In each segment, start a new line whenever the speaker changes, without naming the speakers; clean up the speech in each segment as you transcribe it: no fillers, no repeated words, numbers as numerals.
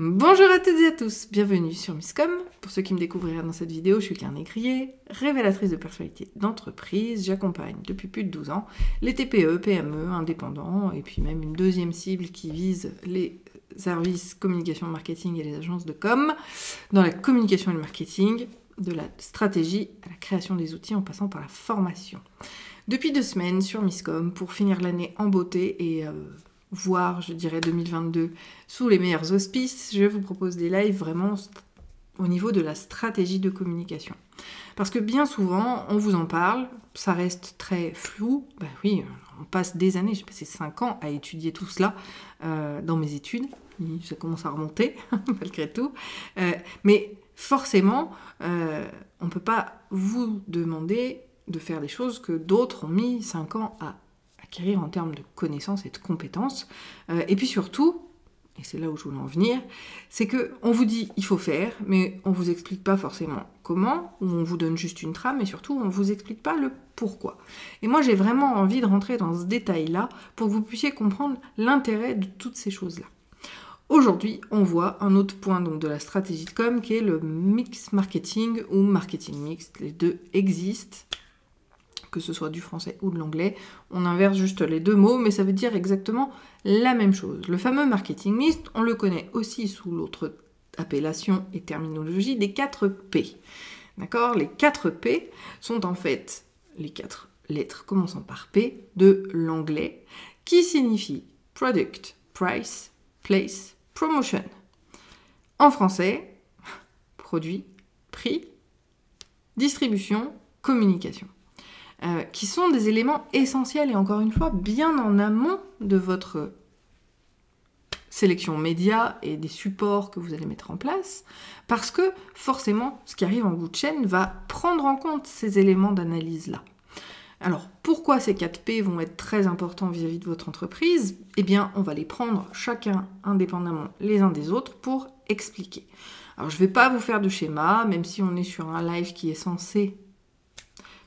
Bonjour à toutes et à tous, bienvenue sur Misscom. Pour ceux qui me découvriraient dans cette vidéo, je suis Claire Négrier, révélatrice de personnalité d'entreprise. J'accompagne depuis plus de 12 ans les TPE, PME, indépendants, et puis même une deuxième cible qui vise les services communication marketing et les agences de com, dans la communication et le marketing, de la stratégie à la création des outils en passant par la formation. Depuis 2 semaines sur Misscom pour finir l'année en beauté et voire, je dirais, 2022 sous les meilleurs auspices, je vous propose des lives vraiment au niveau de la stratégie de communication. Parce que bien souvent, on vous en parle, ça reste très flou. Ben oui, on passe des années, j'ai passé 5 ans à étudier tout cela dans mes études. Ça commence à remonter, malgré tout. Mais forcément, on ne peut pas vous demander de faire des choses que d'autres ont mis 5 ans à acquérir en termes de connaissances et de compétences. Et puis surtout, et c'est là où je voulais en venir, c'est qu'on vous dit il faut faire, mais on ne vous explique pas forcément comment, ou on vous donne juste une trame, et surtout on ne vous explique pas le pourquoi. Et moi j'ai vraiment envie de rentrer dans ce détail-là pour que vous puissiez comprendre l'intérêt de toutes ces choses-là. Aujourd'hui, on voit un autre point donc, de la stratégie de com qui est le mix marketing ou marketing mixte. Les deux existent, que ce soit du français ou de l'anglais. On inverse juste les deux mots, mais ça veut dire exactement la même chose. Le fameux marketing mixte, on le connaît aussi sous l'autre appellation et terminologie des 4 P. D'accord ? Les 4 P sont en fait les 4 lettres commençant par P de l'anglais, qui signifie product, price, place, promotion. En français, produit, prix, distribution, communication. Qui sont des éléments essentiels et encore une fois bien en amont de votre sélection média et des supports que vous allez mettre en place, parce que forcément ce qui arrive en bout de chaîne va prendre en compte ces éléments d'analyse-là. Alors pourquoi ces 4 P vont être très importants vis-à-vis de votre entreprise ? Eh bien on va les prendre chacun indépendamment les uns des autres pour expliquer. Alors je ne vais pas vous faire de schéma, même si on est sur un live qui est censé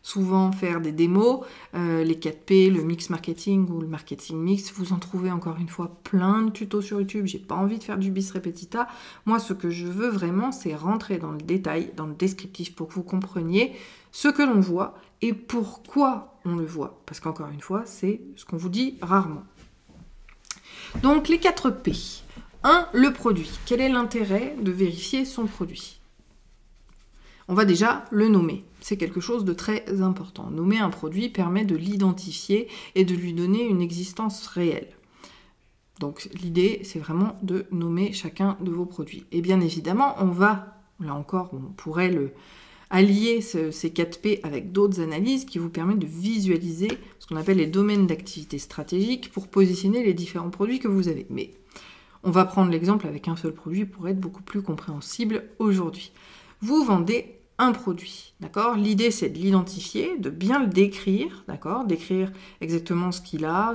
souvent faire des démos, les 4 P, le mix marketing ou le marketing mix, vous en trouvez encore une fois plein de tutos sur YouTube, j'ai pas envie de faire du bis repetita. Moi ce que je veux vraiment c'est rentrer dans le détail, dans le descriptif pour que vous compreniez ce que l'on voit et pourquoi on le voit. Parce qu'encore une fois, c'est ce qu'on vous dit rarement. Donc les 4 P. 1. Le produit. Quel est l'intérêt de vérifier son produit ? On va déjà le nommer. C'est quelque chose de très important. Nommer un produit permet de l'identifier et de lui donner une existence réelle. Donc l'idée, c'est vraiment de nommer chacun de vos produits. Et bien évidemment, on va, là encore, on pourrait allier ces 4 P avec d'autres analyses qui vous permettent de visualiser ce qu'on appelle les domaines d'activité stratégique pour positionner les différents produits que vous avez. Mais on va prendre l'exemple avec un seul produit pour être beaucoup plus compréhensible aujourd'hui. Vous vendez un produit, d'accord ? L'idée, c'est de l'identifier, de bien le décrire, d'accord ? Décrire exactement ce qu'il a.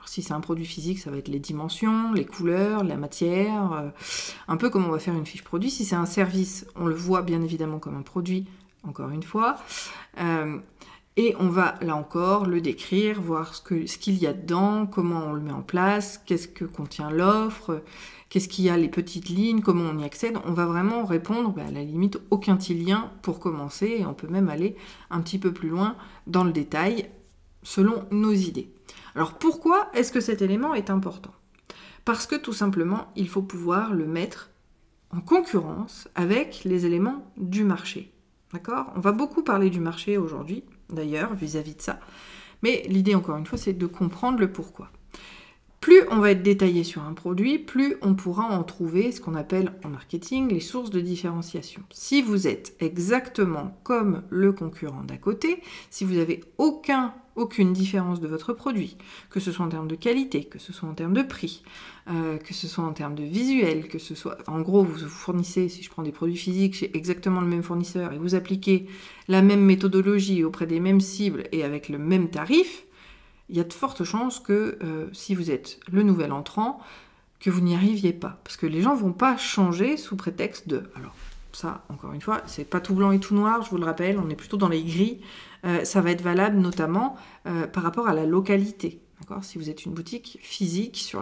Si c'est un produit physique, ça va être les dimensions, les couleurs, la matière, un peu comme on va faire une fiche produit. Si c'est un service, on le voit bien évidemment comme un produit, encore une fois. Et on va, là encore, le décrire, voir ce qu'il y a dedans, comment on le met en place, qu'est-ce que contient l'offre, qu'est-ce qu'il y a, les petites lignes, comment on y accède. On va vraiment répondre, à la limite, au quintilien pour commencer, et on peut même aller un petit peu plus loin dans le détail, selon nos idées. Alors pourquoi est-ce que cet élément est important ? Parce que tout simplement, il faut pouvoir le mettre en concurrence avec les éléments du marché. D'accord ? On va beaucoup parler du marché aujourd'hui, d'ailleurs, vis-à-vis de ça. Mais l'idée, encore une fois, c'est de comprendre le pourquoi. Plus on va être détaillé sur un produit, plus on pourra en trouver ce qu'on appelle en marketing les sources de différenciation. Si vous êtes exactement comme le concurrent d'à côté, si vous n'avez aucune différence de votre produit, que ce soit en termes de qualité, que ce soit en termes de prix, que ce soit en termes de visuel, que ce soit... En gros, vous fournissez, si je prends des produits physiques chez exactement le même fournisseur et vous appliquez la même méthodologie auprès des mêmes cibles et avec le même tarif, il y a de fortes chances que si vous êtes le nouvel entrant, que vous n'y arriviez pas. Parce que les gens ne vont pas changer sous prétexte de... Alors ça, encore une fois, c'est pas tout blanc et tout noir, je vous le rappelle, on est plutôt dans les gris. Ça va être valable notamment par rapport à la localité. D'accord ? Si vous êtes une boutique physique sur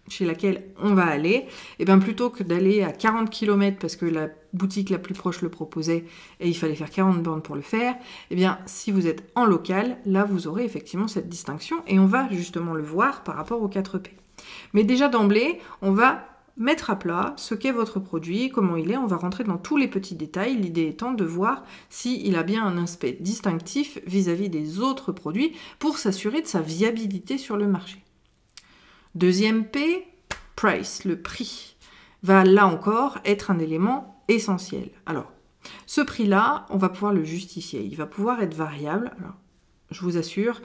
chez laquelle on va aller, et bien plutôt que d'aller à 40 km parce que la boutique la plus proche le proposait et il fallait faire 40 bornes pour le faire, et bien si vous êtes en local, là vous aurez effectivement cette distinction et on va justement le voir par rapport aux 4P. Mais déjà d'emblée, on va mettre à plat ce qu'est votre produit, comment il est, on va rentrer dans tous les petits détails, l'idée étant de voir s'il a bien un aspect distinctif vis-à-vis des autres produits pour s'assurer de sa viabilité sur le marché. Deuxième P, price, le prix, va là encore être un élément essentiel. Alors, ce prix-là, on va pouvoir le justifier, il va pouvoir être variable. Alors, je vous assure,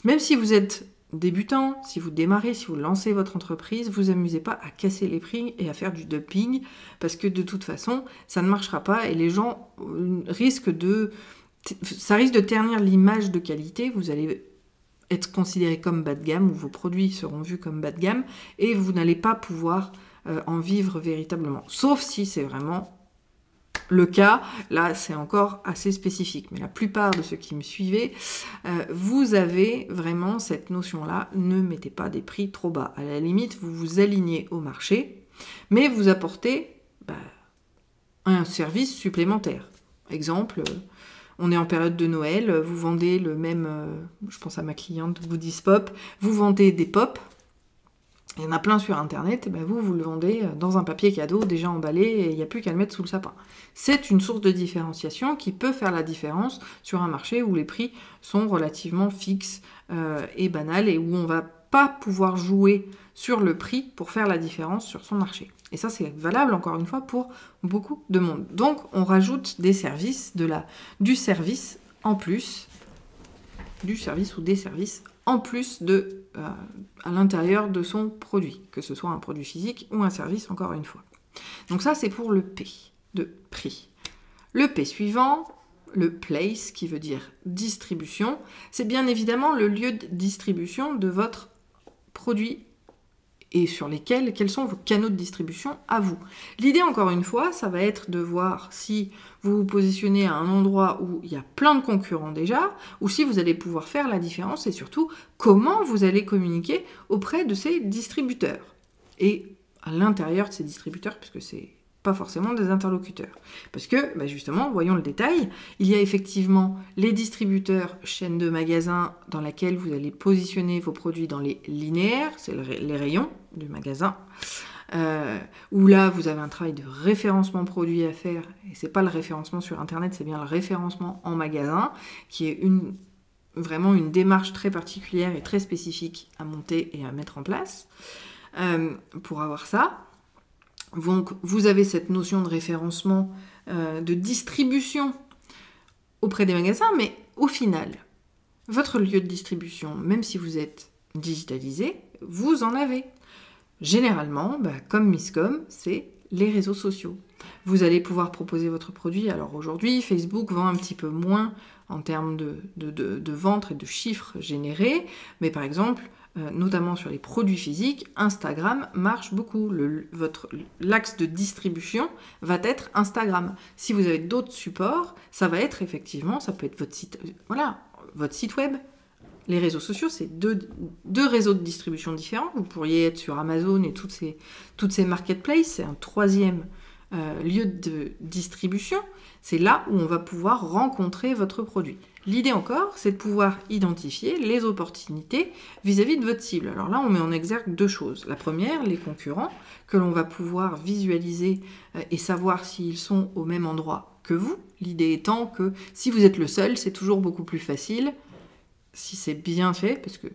même si vous êtes débutant, si vous démarrez, si vous lancez votre entreprise, vous amusez pas à casser les prix et à faire du dumping, parce que de toute façon, ça ne marchera pas et les gens risquent ça risque de ternir l'image de qualité, vous allez être considéré comme bas de gamme, ou vos produits seront vus comme bas de gamme, et vous n'allez pas pouvoir en vivre véritablement. Sauf si c'est vraiment le cas, là c'est encore assez spécifique. Mais la plupart de ceux qui me suivaient, vous avez vraiment cette notion-là, ne mettez pas des prix trop bas. À la limite, vous vous alignez au marché, mais vous apportez un service supplémentaire. Exemple, on est en période de Noël, vous vendez le même, je pense à ma cliente Goodies Pop, vous vendez des pops, il y en a plein sur internet, et vous le vendez dans un papier cadeau déjà emballé et il n'y a plus qu'à le mettre sous le sapin. C'est une source de différenciation qui peut faire la différence sur un marché où les prix sont relativement fixes et banals et où on ne va pas pouvoir jouer sur le prix pour faire la différence sur son marché. Et ça, c'est valable, encore une fois, pour beaucoup de monde. Donc, on rajoute des services, du service en plus, du service ou des services en plus à l'intérieur de son produit, que ce soit un produit physique ou un service, encore une fois. Donc ça, c'est pour le P, de prix. Le P suivant, le place, qui veut dire distribution, c'est bien évidemment le lieu de distribution de votre produit et sur quels sont vos canaux de distribution à vous. L'idée, encore une fois, ça va être de voir si vous vous positionnez à un endroit où il y a plein de concurrents déjà, ou si vous allez pouvoir faire la différence, et surtout, comment vous allez communiquer auprès de ces distributeurs. Et à l'intérieur de ces distributeurs, puisque c'est pas forcément des interlocuteurs. Parce que, justement, voyons le détail, il y a effectivement les distributeurs chaînes de magasins dans lesquels vous allez positionner vos produits dans les linéaires, c'est les rayons du magasin, où là, vous avez un travail de référencement produit à faire, et c'est pas le référencement sur Internet, c'est bien le référencement en magasin, qui est vraiment une démarche très particulière et très spécifique à monter et à mettre en place pour avoir ça. Donc, vous avez cette notion de référencement, de distribution auprès des magasins, mais au final, votre lieu de distribution, même si vous êtes digitalisé, vous en avez. Généralement, comme Misscom, c'est les réseaux sociaux. Vous allez pouvoir proposer votre produit. Alors aujourd'hui, Facebook vend un petit peu moins en termes de ventes et de chiffres générés, mais par exemple, notamment sur les produits physiques, Instagram marche beaucoup. L'axe de distribution va être Instagram. Si vous avez d'autres supports, ça va être effectivement, ça peut être votre site, votre site web. Les réseaux sociaux, c'est deux réseaux de distribution différents. Vous pourriez être sur Amazon et toutes ces marketplaces. C'est un troisième lieu de distribution. C'est là où on va pouvoir rencontrer votre produit. L'idée encore, c'est de pouvoir identifier les opportunités vis-à-vis de votre cible. Alors là, on met en exergue deux choses. La première, les concurrents, que l'on va pouvoir visualiser et savoir s'ils sont au même endroit que vous. L'idée étant que si vous êtes le seul, c'est toujours beaucoup plus facile, si c'est bien fait, parce que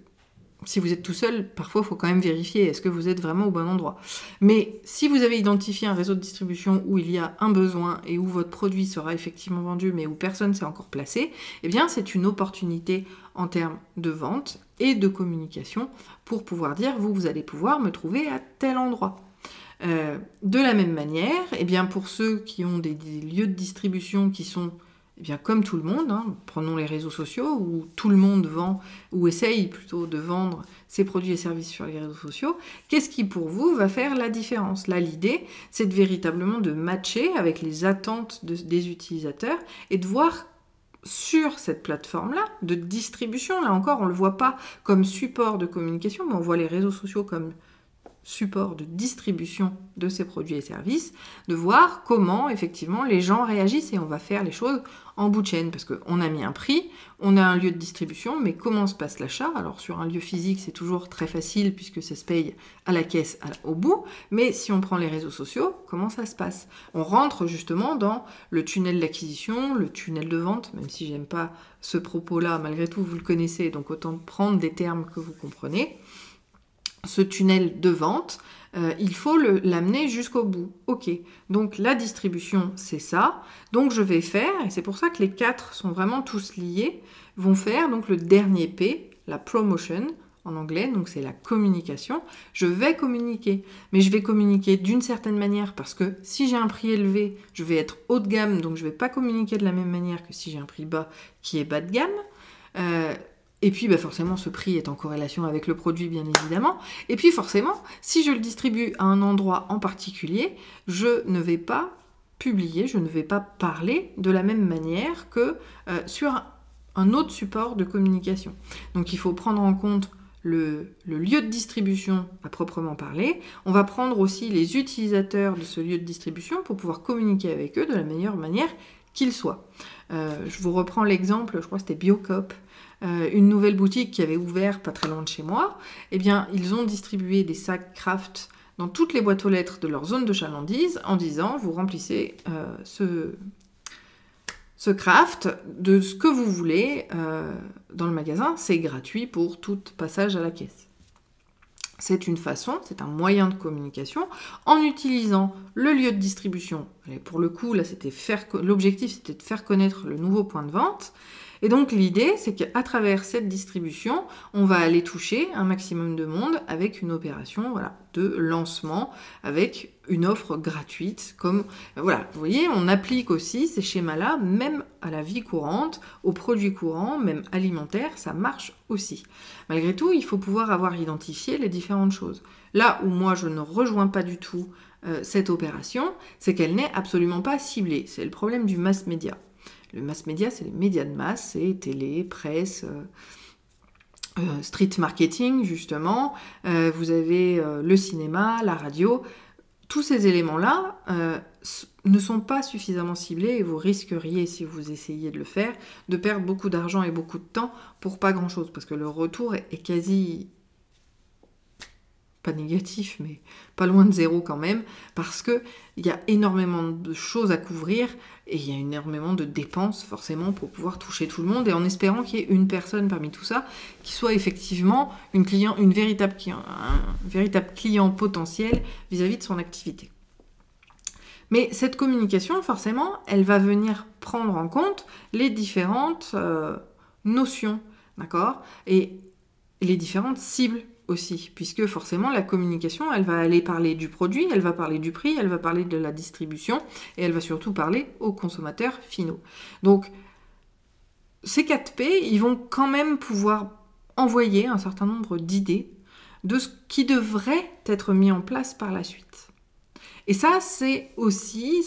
si vous êtes tout seul, parfois il faut quand même vérifier, est-ce que vous êtes vraiment au bon endroit. Mais si vous avez identifié un réseau de distribution où il y a un besoin et où votre produit sera effectivement vendu, mais où personne ne s'est encore placé, eh bien c'est une opportunité en termes de vente et de communication pour pouvoir dire, vous allez pouvoir me trouver à tel endroit. De la même manière, eh bien pour ceux qui ont des lieux de distribution qui sont comme tout le monde, prenons les réseaux sociaux où tout le monde vend ou essaye plutôt de vendre ses produits et services sur les réseaux sociaux, qu'est-ce qui pour vous va faire la différence? Là, l'idée, c'est véritablement de matcher avec les attentes des utilisateurs et de voir sur cette plateforme-là de distribution. Là encore, on ne le voit pas comme support de communication, mais on voit les réseaux sociaux comme support de distribution de ces produits et services, de voir comment effectivement les gens réagissent et on va faire les choses en bout de chaîne parce qu'on a mis un prix, on a un lieu de distribution, mais comment se passe l'achat? Alors sur un lieu physique c'est toujours très facile puisque ça se paye à la caisse au bout, mais si on prend les réseaux sociaux, comment ça se passe? On rentre justement dans le tunnel d'acquisition, le tunnel de vente, même si j'aime pas ce propos-là, malgré tout vous le connaissez, donc autant prendre des termes que vous comprenez. Ce tunnel de vente, il faut l'amener jusqu'au bout. Ok, donc la distribution, c'est ça. Donc je vais faire, et c'est pour ça que les 4 sont vraiment tous liés, vont faire donc le dernier P, la promotion, en anglais, donc c'est la communication. Je vais communiquer, mais je vais communiquer d'une certaine manière parce que si j'ai un prix élevé, je vais être haut de gamme, donc je ne vais pas communiquer de la même manière que si j'ai un prix bas qui est bas de gamme. Et puis forcément, ce prix est en corrélation avec le produit, bien évidemment. Et puis forcément, si je le distribue à un endroit en particulier, je ne vais pas publier, je ne vais pas parler de la même manière que sur un autre support de communication. Donc il faut prendre en compte le lieu de distribution à proprement parler. On va prendre aussi les utilisateurs de ce lieu de distribution pour pouvoir communiquer avec eux de la meilleure manière qu'il soit. Je vous reprends l'exemple, je crois que c'était Biocop, une nouvelle boutique qui avait ouvert pas très loin de chez moi. Eh bien, ils ont distribué des sacs Kraft dans toutes les boîtes aux lettres de leur zone de chalandise en disant, vous remplissez ce Kraft de ce que vous voulez dans le magasin, c'est gratuit pour tout passage à la caisse. C'est une façon, c'est un moyen de communication en utilisant le lieu de distribution. Et pour le coup, là, l'objectif, c'était de faire connaître le nouveau point de vente. Et donc, l'idée, c'est qu'à travers cette distribution, on va aller toucher un maximum de monde avec une opération de lancement, avec une offre gratuite. Comme voilà, vous voyez, on applique aussi ces schémas-là, même à la vie courante, aux produits courants, même alimentaires, ça marche aussi. Malgré tout, il faut pouvoir avoir identifié les différentes choses. Là où moi, je ne rejoins pas du tout cette opération, c'est qu'elle n'est absolument pas ciblée. C'est le problème du mass média. Le mass média, c'est les médias de masse, c'est télé, presse, street marketing, justement. Vous avez le cinéma, la radio. Tous ces éléments-là ne sont pas suffisamment ciblés et vous risqueriez, si vous essayez de le faire, de perdre beaucoup d'argent et beaucoup de temps pour pas grand-chose. Parce que le retour est quasi... pas négatif, mais pas loin de zéro quand même, parce qu'il y a énormément de choses à couvrir et il y a énormément de dépenses forcément pour pouvoir toucher tout le monde et en espérant qu'il y ait une personne parmi tout ça qui soit effectivement un véritable client potentiel vis-à-vis de son activité. Mais cette communication, forcément, elle va venir prendre en compte les différentes notions, d'accord ? Et les différentes cibles aussi, puisque forcément la communication, elle va aller parler du produit, elle va parler du prix, elle va parler de la distribution, et elle va surtout parler aux consommateurs finaux. Donc, ces 4P, ils vont quand même pouvoir envoyer un certain nombre d'idées de ce qui devrait être mis en place par la suite. Et ça, c'est aussi,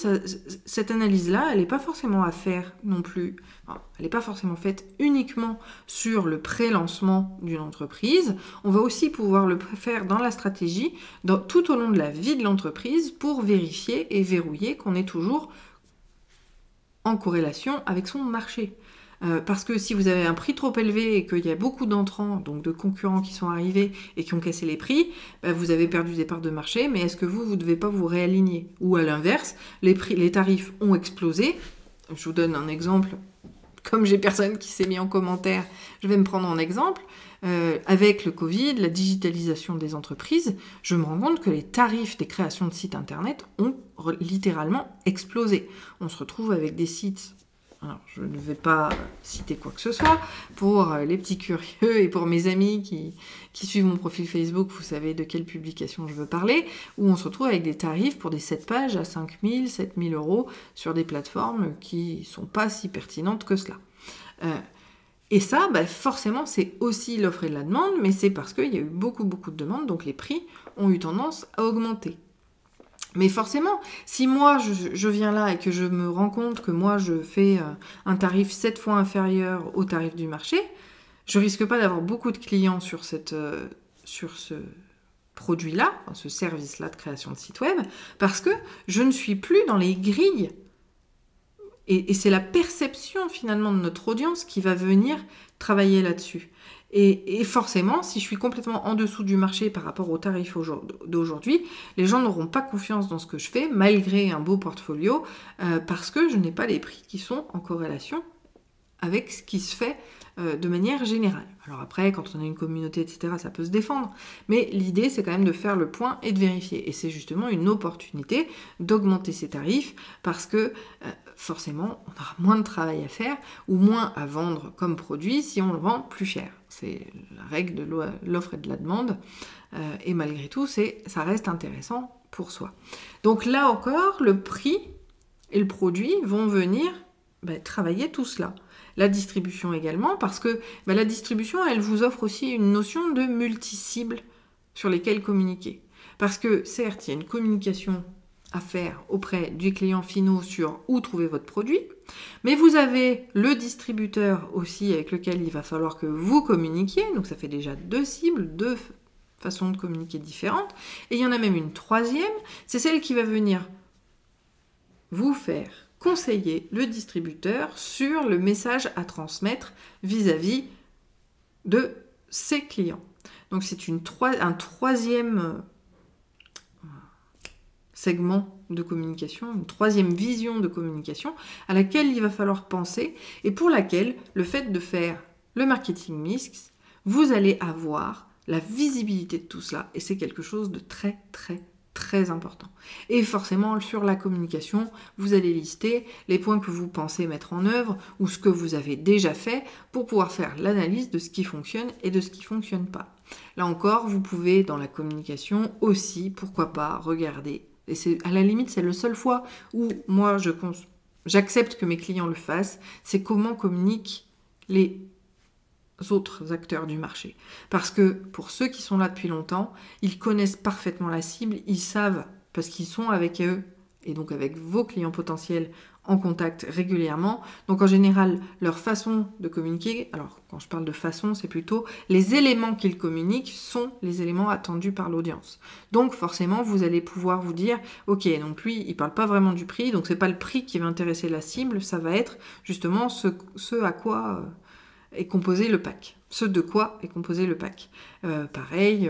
cette analyse-là, elle n'est pas forcément à faire non plus, elle n'est pas forcément faite uniquement sur le pré-lancement d'une entreprise. On va aussi pouvoir le faire dans la stratégie, tout au long de la vie de l'entreprise, pour vérifier et verrouiller qu'on est toujours en corrélation avec son marché. Parce que si vous avez un prix trop élevé et qu'il y a beaucoup d'entrants, donc de concurrents qui sont arrivés et qui ont cassé les prix, vous avez perdu des parts de marché, mais est-ce que vous ne devez pas vous réaligner? Ou à l'inverse, les tarifs ont explosé. Je vous donne un exemple. Comme j'ai personne qui s'est mis en commentaire, je vais me prendre en exemple. Avec le Covid, la digitalisation des entreprises, je me rends compte que les tarifs des créations de sites internet ont littéralement explosé. On se retrouve avec des sites... Alors, je ne vais pas citer quoi que ce soit. Pour les petits curieux et pour mes amis qui suivent mon profil Facebook, vous savez de quelle publication je veux parler, où on se retrouve avec des tarifs pour des 7 pages à 5 000, 7 000 euros sur des plateformes qui ne sont pas si pertinentes que cela. Et ça, forcément, c'est aussi l'offre et la demande, mais c'est parce qu'il y a eu beaucoup de demandes, donc les prix ont eu tendance à augmenter. Mais forcément, si moi je viens là et que je me rends compte que moi je fais un tarif 7 fois inférieur au tarif du marché, je risque pas d'avoir beaucoup de clients sur ce produit-là, ce service-là de création de site web, parce que je ne suis plus dans les grilles. Et c'est la perception finalement de notre audience qui va venir travailler là-dessus. Et forcément, si je suis complètement en dessous du marché par rapport aux tarifs d'aujourd'hui, les gens n'auront pas confiance dans ce que je fais, malgré un beau portfolio, parce que je n'ai pas les prix qui sont en corrélation avec ce qui se fait de manière générale. Alors après, quand on a une communauté, etc., ça peut se défendre. Mais l'idée, c'est quand même de faire le point et de vérifier. Et c'est justement une opportunité d'augmenter ses tarifs parce que forcément, on aura moins de travail à faire ou moins à vendre comme produit si on le vend plus cher. C'est la règle de l'offre et de la demande. Et malgré tout, ça reste intéressant pour soi. Donc là encore, le prix et le produit vont venir travailler tout cela. La distribution également, parce que la distribution, elle vous offre aussi une notion de multi-cibles sur lesquelles communiquer. Parce que certes, il y a une communication à faire auprès des clients finaux sur où trouver votre produit, mais vous avez le distributeur aussi avec lequel il va falloir que vous communiquiez, donc ça fait déjà 2 cibles, 2 façons de communiquer différentes, et il y en a même une troisième, c'est celle qui va venir vous faire conseiller le distributeur sur le message à transmettre vis-à-vis de ses clients. Donc c'est un troisième segment de communication, une troisième vision de communication à laquelle il va falloir penser et pour laquelle le fait de faire le marketing mix, vous allez avoir la visibilité de tout cela et c'est quelque chose de très très important. Et forcément, sur la communication, vous allez lister les points que vous pensez mettre en œuvre ou ce que vous avez déjà fait pour pouvoir faire l'analyse de ce qui fonctionne et de ce qui ne fonctionne pas. Là encore, vous pouvez, dans la communication, aussi, pourquoi pas, regarder. Et à la limite, c'est la seule fois où moi, j'accepte que mes clients le fassent, c'est comment communiquent les autres acteurs du marché. Parce que pour ceux qui sont là depuis longtemps, ils connaissent parfaitement la cible, ils savent, parce qu'ils sont avec eux, et donc avec vos clients potentiels en contact régulièrement. Donc en général, leur façon de communiquer, alors quand je parle de façon, c'est plutôt les éléments qu'ils communiquent sont les éléments attendus par l'audience. Donc forcément, vous allez pouvoir vous dire, ok, donc lui, il parle pas vraiment du prix, donc c'est pas le prix qui va intéresser la cible, ça va être justement ce à quoi est composé le pack. Ce de quoi est composé le pack. Pareil,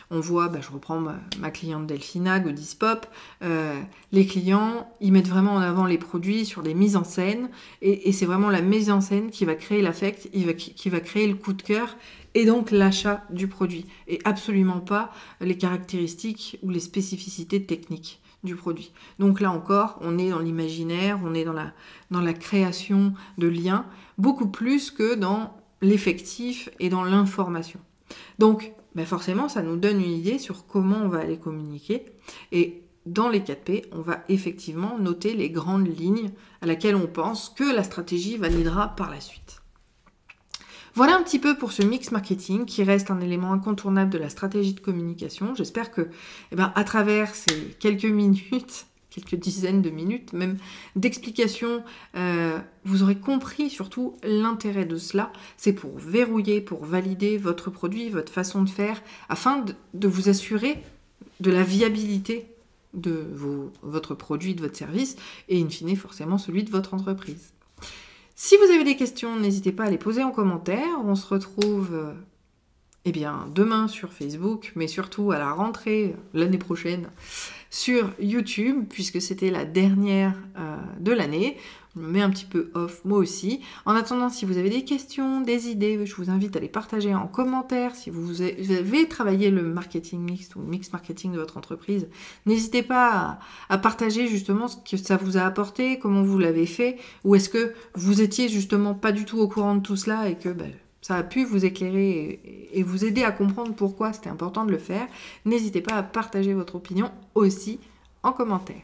on voit, je reprends ma cliente Delphina, Godispop, les clients, ils mettent vraiment en avant les produits sur des mises en scène, et c'est vraiment la mise en scène qui va créer l'affect, qui va créer le coup de cœur, et donc l'achat du produit, et absolument pas les caractéristiques ou les spécificités techniques du produit. Donc là encore, on est dans l'imaginaire, on est dans la création de liens, beaucoup plus que dans l'effectif et dans l'information. Donc, forcément, ça nous donne une idée sur comment on va aller communiquer. Et dans les 4P, on va effectivement noter les grandes lignes à laquelle on pense que la stratégie validera par la suite. Voilà un petit peu pour ce mix marketing qui reste un élément incontournable de la stratégie de communication. J'espère que, à travers ces quelques minutes, quelques dizaines de minutes même d'explications, vous aurez compris surtout l'intérêt de cela. C'est pour verrouiller, pour valider votre produit, votre façon de faire, afin de vous assurer de la viabilité de votre produit, de votre service, et in fine forcément celui de votre entreprise. Si vous avez des questions, n'hésitez pas à les poser en commentaire. On se retrouve demain sur Facebook, mais surtout à la rentrée l'année prochaine sur YouTube, puisque c'était la dernière de l'année. Je me mets un petit peu off, moi aussi. En attendant, si vous avez des questions, des idées, je vous invite à les partager en commentaire. Si vous avez travaillé le marketing mixte ou le mix marketing de votre entreprise, n'hésitez pas à partager justement ce que ça vous a apporté, comment vous l'avez fait, ou est-ce que vous étiez justement pas du tout au courant de tout cela et que ça a pu vous éclairer et vous aider à comprendre pourquoi c'était important de le faire. N'hésitez pas à partager votre opinion aussi en commentaire.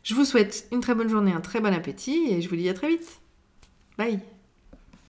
Je vous souhaite une très bonne journée, un très bon appétit et je vous dis à très vite. Bye!